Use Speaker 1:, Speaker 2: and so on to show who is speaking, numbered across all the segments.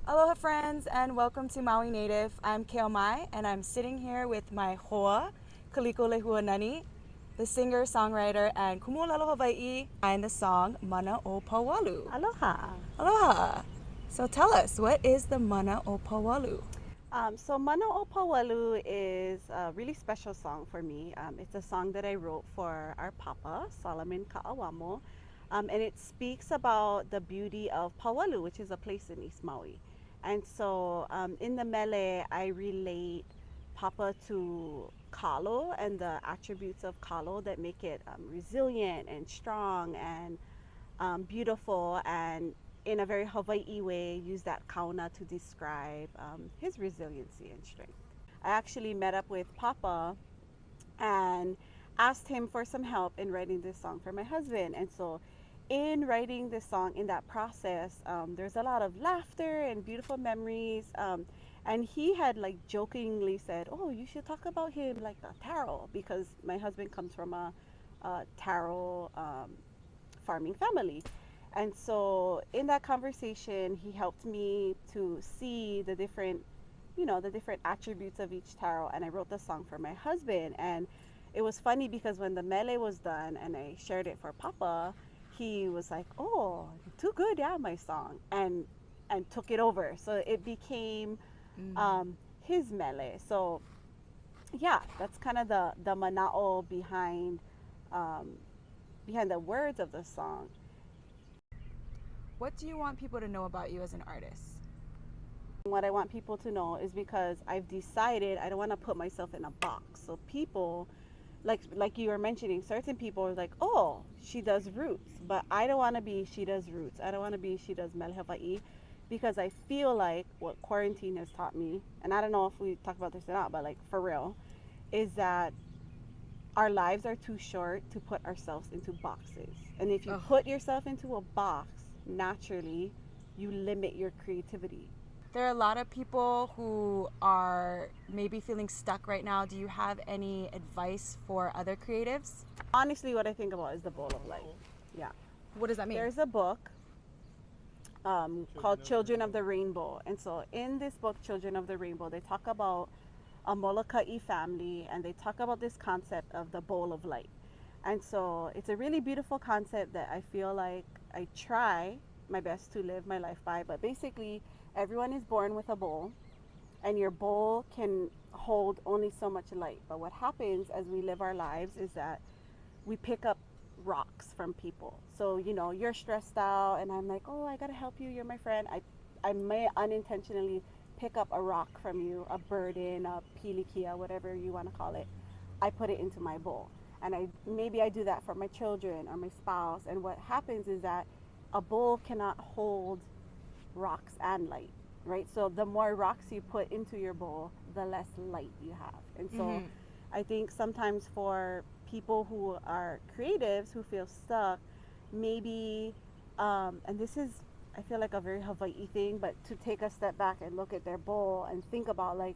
Speaker 1: Aloha friends and welcome to Maui Native. I'm Keomai and I'm sitting here with my hoa, Kalikolehuanani, the singer, songwriter, and kumu Hawaiʻi behind the song Manaʻo Pauwalu.
Speaker 2: Aloha.
Speaker 1: Aloha. So tell us, what is the Manaʻo Pauwalu?
Speaker 2: So Manaʻo Pauwalu is a really special song for me. It's a song that I wrote for our papa, Solomon Kaʻauamo. And it speaks about the beauty of Pauwalu, which is a place in East Maui. And so in the mele, I relate papa to kalo and the attributes of kalo that make it resilient and strong and beautiful, and in a very Hawaiʻi way, use that kaona to describe his resiliency and strength. I actually met up with papa and asked him for some help in writing this song for my husband. And so in writing this song, in that process, there's a lot of laughter and beautiful memories. And he had like jokingly said, oh, you should talk about him like a taro, because my husband comes from a taro farming family. And so in that conversation, he helped me to see the different, the different attributes of each taro. And I wrote the song for my husband. And it was funny because when the mele was done and I shared it for papa, he was like, oh, too good, yeah, my song, and took it over. So it became his mele. So yeah, that's kind of the manaʻo behind the words of the song.
Speaker 1: What do you want people to know about you as an artist?
Speaker 2: What I want people to know is because I've decided I don't want to put myself in a box. So people, like you were mentioning, certain people are like, oh, she does roots, but I don't want to be she does roots. I don't want to be she does mele Hawaiʻi, because I feel like what quarantine has taught me, and I don't know if we talk about this or not, but like for real, is that our lives are too short to put ourselves into boxes. And if you put yourself into a box, naturally you limit your creativity.
Speaker 1: There are a lot of people who are maybe feeling stuck right now. Do you have any advice for other creatives?
Speaker 2: Honestly, what I think about is the bowl of life. Yeah.
Speaker 1: What does that mean?
Speaker 2: There's a book called Children of the Rainbow. And so in this book, Children of the Rainbow, they talk about a Molokaʻi family, and they talk about this concept of the bowl of light. And so it's a really beautiful concept that I feel like I try my best to live my life by. But basically, everyone is born with a bowl, and your bowl can hold only so much light. But what happens as we live our lives is that we pick up rocks from people. So, you're stressed out, and I'm like, oh, I gotta help you, you're my friend. I may unintentionally pick up a rock from you, a burden, a pilikia, whatever you want to call it. I put it into my bowl. And maybe I do that for my children or my spouse. And what happens is that a bowl cannot hold rocks and light, right? So the more rocks you put into your bowl, the less light you have. And so I think sometimes for people who are creatives who feel stuck, maybe, and this is, I feel like a very Hawaiʻi thing, but to take a step back and look at their bowl and think about, like,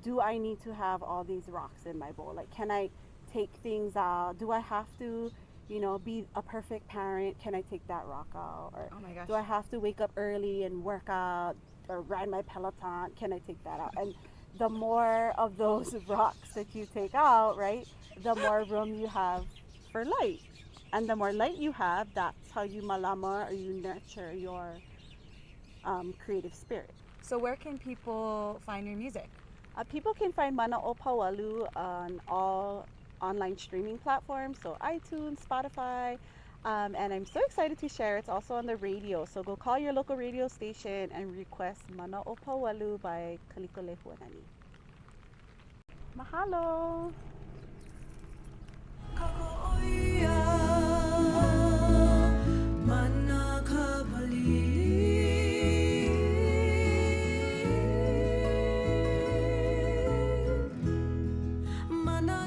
Speaker 2: do I need to have all these rocks in my bowl? Like, can I take things out? Do I have to, be a perfect parent? Can I take that rock out? Or
Speaker 1: oh my gosh,
Speaker 2: do I have to wake up early and work out or ride my Peloton? Can I take that out? And the more of those rocks that you take out, right, the more room you have for light. And the more light you have, that's how you malama, or you nurture your creative spirit.
Speaker 1: So where can people find your music?
Speaker 2: People can find Manaʻo Pauwalu on all online streaming platforms, so iTunes, Spotify, and I'm so excited to share it's also on the radio. So go call your local radio station and request Manaʻo Pauwalu by Kalikolehuanani. Mahalo!
Speaker 3: Mana